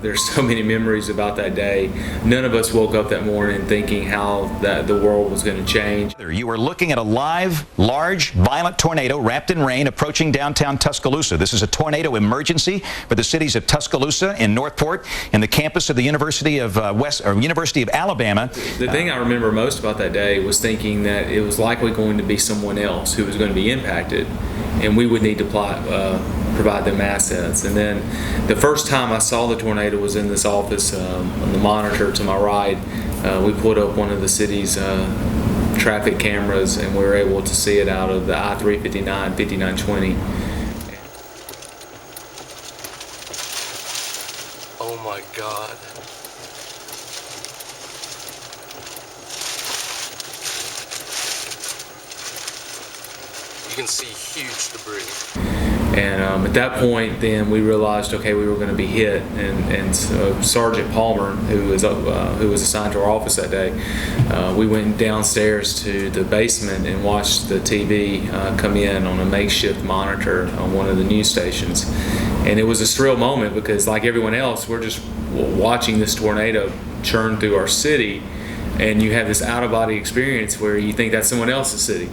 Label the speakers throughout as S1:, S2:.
S1: There's so many memories about that day. None of us woke up that morning thinking how the world was going to change.
S2: You are looking at a live, large, violent tornado wrapped in rain approaching downtown Tuscaloosa. This is a tornado emergency for the cities of Tuscaloosa and Northport and the campus of the University of University of Alabama.
S1: The thing I remember most about that day was thinking that it was likely going to be someone else who was going to be impacted, and we would need to provide them assets. And then the first time I saw the tornado was in this office on the monitor to my right. We put up one of the city's traffic cameras, and we were able to see it out of the I-359, 5920.
S3: Oh my God. You can see huge debris.
S1: And at that point, then we realized, okay, we were going to be hit. And so Sergeant Palmer, who was assigned to our office that day, we went downstairs to the basement and watched the TV come in on a makeshift monitor on one of the news stations. And it was a surreal moment because, like everyone else, we're just watching this tornado churn through our city, and you have this out-of-body experience where you think that's someone else's city.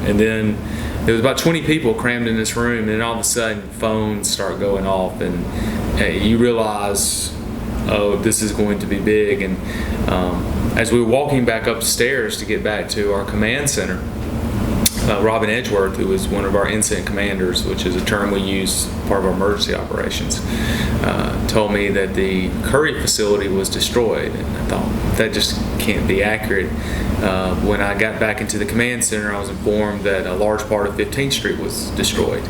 S1: And then there was about 20 people crammed in this room, and then all of a sudden phones start going off, and you realize, oh, this is going to be big. And as we were walking back upstairs to get back to our command center, Robin Edgeworth, who was one of our incident commanders, which is a term we use part of our emergency operations, told me that the Curry facility was destroyed. And I thought, that just can't be accurate. When I got back into the command center, I was informed that a large part of 15th Street was destroyed.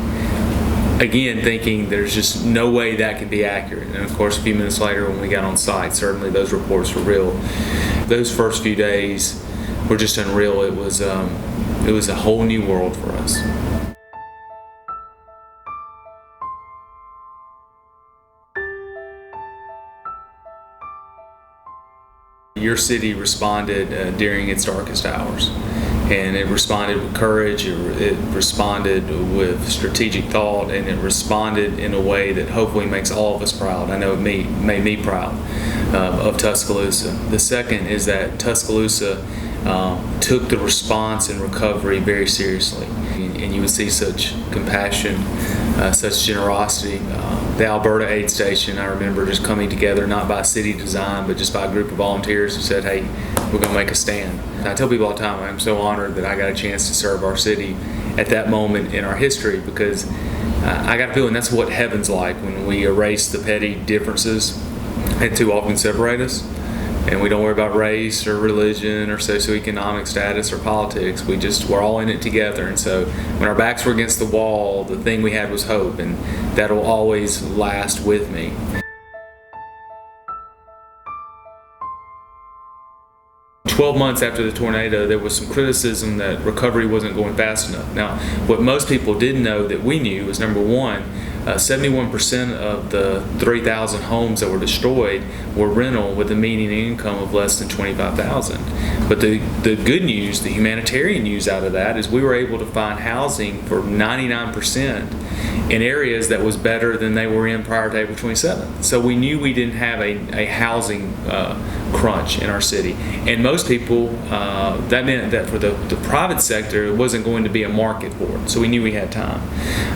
S1: Again, thinking there's just no way that can be accurate. And of course, a few minutes later when we got on site, certainly those reports were real. Those first few days were just unreal. It was a whole new world for us. Your city responded during its darkest hours, and it responded with courage, it responded with strategic thought, and it responded in a way that hopefully makes all of us proud. I know it made me proud of Tuscaloosa. The second is that Tuscaloosa took the response and recovery very seriously, and you would see such compassion, such generosity. The Alberta Aid Station, I remember just coming together, not by city design, but just by a group of volunteers who said, hey, we're going to make a stand. And I tell people all the time, I'm so honored that I got a chance to serve our city at that moment in our history, because I got a feeling that's what heaven's like, when we erase the petty differences that too often separate us. And we don't worry about race or religion or socioeconomic status or politics. We're all in it together. And so when our backs were against the wall, the thing we had was hope, and that'll always last with me. "12 months after the tornado, there was some criticism that recovery wasn't going fast enough. Now, what most people didn't know that we knew was, number one, 71% of the 3,000 homes that were destroyed were rental with a median income of less than $25,000. But the good news, the humanitarian news out of that, is we were able to find housing for 99% in areas that was better than they were in prior to April 27th. So we knew we didn't have a housing crunch in our city. And most people, that meant that for the private sector, it wasn't going to be a market for it. So we knew we had time.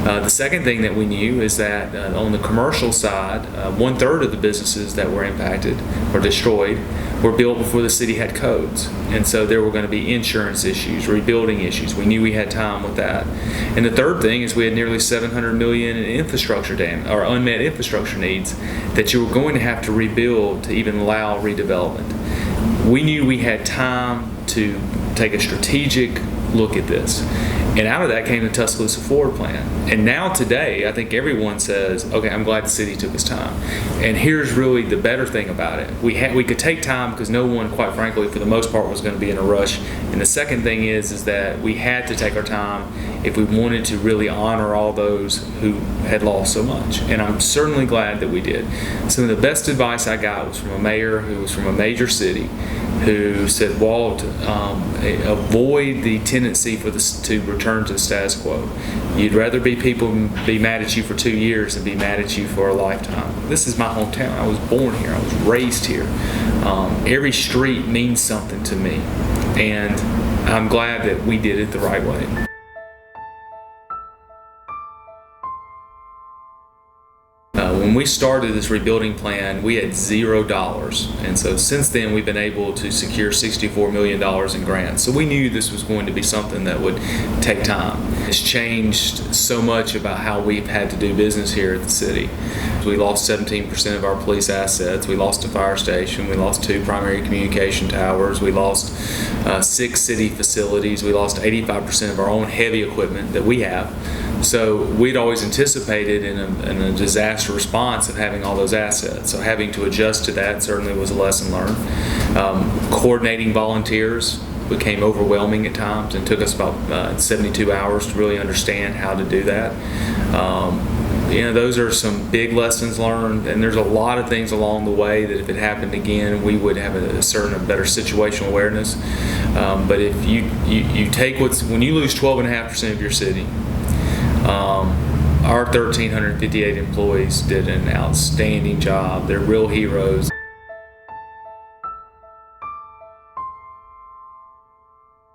S1: The second thing that we knew is that on the commercial side, 1/3 of the businesses that were impacted or destroyed were built before the city had codes. And so there were going to be insurance issues, rebuilding issues. We knew we had time with that. And the third thing is we had nearly $700 million in infrastructure or unmet infrastructure needs that you were going to have to rebuild to even allow redevelopment. We knew we had time to take a strategic look at this. And out of that came the Tuscaloosa Forward Plan. And now today, I think everyone says, okay, I'm glad the city took its time. And here's really the better thing about it. We could take time because no one, quite frankly, for the most part, was going to be in a rush. And the second thing is that we had to take our time if we wanted to really honor all those who had lost so much. And I'm certainly glad that we did. Some of the best advice I got was from a mayor who was from a major city, who said, Walt, avoid the tendency for this to return to the status quo. You'd rather people be mad at you for 2 years than be mad at you for a lifetime. This is my hometown. I was born here. I was raised here. Every street means something to me, and I'm glad that we did it the right way. When we started this rebuilding plan, we had $0, and so since then we've been able to secure $64 million in grants. So we knew this was going to be something that would take time. It's changed so much about how we've had to do business here at the city. We lost 17% of our police assets. We lost a fire station. We lost 2 primary communication towers. We lost 6 city facilities. We lost 85% of our own heavy equipment that we have. So we'd always anticipated in a disaster response of having all those assets. So having to adjust to that certainly was a lesson learned. Coordinating volunteers became overwhelming at times and took us about 72 hours to really understand how to do that. Those are some big lessons learned, and there's a lot of things along the way that if it happened again, we would have a better situational awareness. But if you take when you lose 12.5% of your city, our 1,358 employees did an outstanding job. They're real heroes.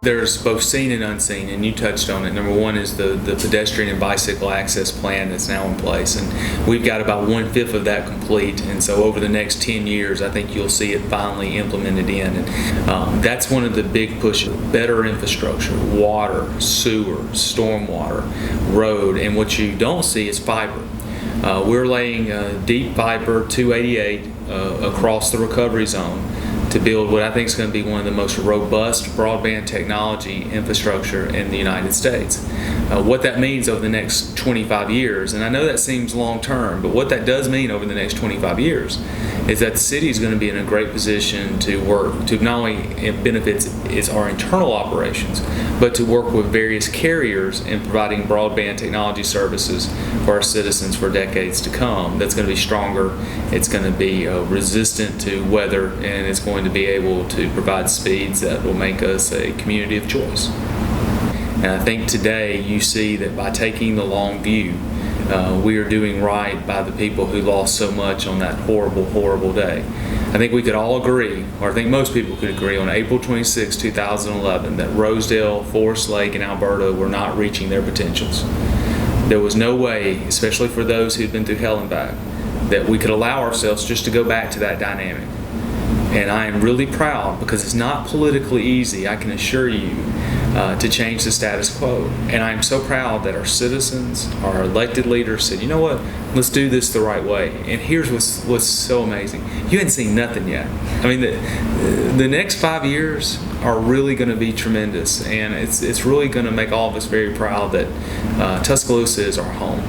S1: There's both seen and unseen, and you touched on it. Number one is the pedestrian and bicycle access plan that's now in place, and we've got about 1/5 of that complete, and so over the next 10 years I think you'll see it finally implemented in, and that's one of the big pushes. Better infrastructure, water, sewer, stormwater, road, and what you don't see is fiber. We're laying deep fiber 288 across the recovery zone to build what I think is going to be one of the most robust broadband technology infrastructure in the United States. What that means over the next 25 years, and I know that seems long term, but what that does mean over the next 25 years is that the city is going to be in a great position to work, to not only it benefits our internal operations, but to work with various carriers in providing broadband technology services for our citizens for decades to come. That's going to be stronger, it's going to be resistant to weather, and it's going to be able to provide speeds that will make us a community of choice. And I think today you see that by taking the long view, we are doing right by the people who lost so much on that horrible, horrible day. I think we could all agree, or I think most people could agree, on April 26, 2011, that Rosedale, Forest Lake, and Alberta were not reaching their potentials. There was no way, especially for those who'd been through hell and back, that we could allow ourselves just to go back to that dynamic. And I am really proud, because it's not politically easy, I can assure you, to change the status quo. And I'm so proud that our citizens, our elected leaders said, you know what, let's do this the right way. And here's what's so amazing. You hadn't seen nothing yet. I mean, the next 5 years are really going to be tremendous, and it's really going to make all of us very proud that Tuscaloosa is our home.